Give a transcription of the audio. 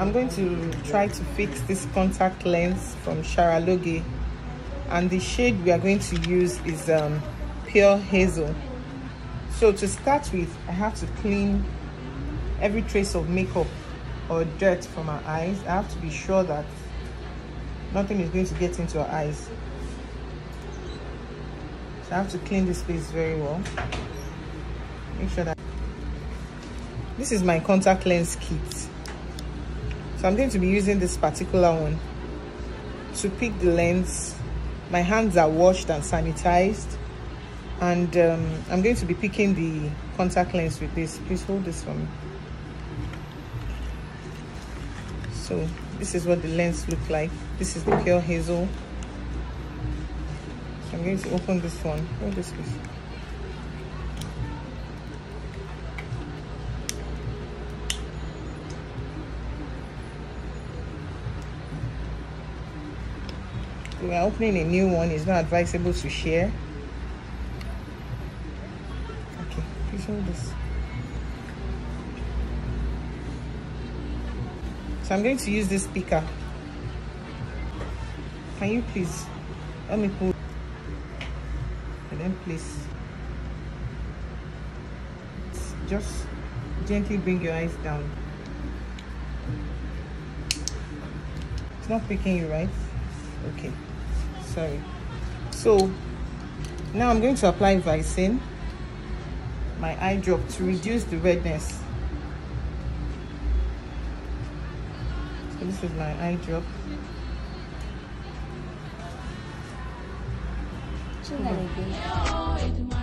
I'm going to try to fix this contact lens from Charalogue, and the shade we are going to use is Pure Hazel. So to start with, I have to clean every trace of makeup or dirt from our eyes. I have to be sure that nothing is going to get into our eyes. So I have to clean this place very well. Make sure that this is my contact lens kit. So I'm going to be using this particular one to pick the lens. My hands are washed and sanitized, and I'm going to be picking the contact lens with this. Please hold this for me. So this is what the lens looks like. This is the Pure Hazel. So I'm going to open this one. Hold this, please. We are opening a new one. It's not advisable to share. Okay, please hold this. So I'm going to use this speaker. Can you please let me pull and then place? Just gently bring your eyes down. It's not picking you, right? Okay, sorry. So now I'm going to apply Vicin, my eye drop, to reduce the redness. So this is my eye drop. Try that again.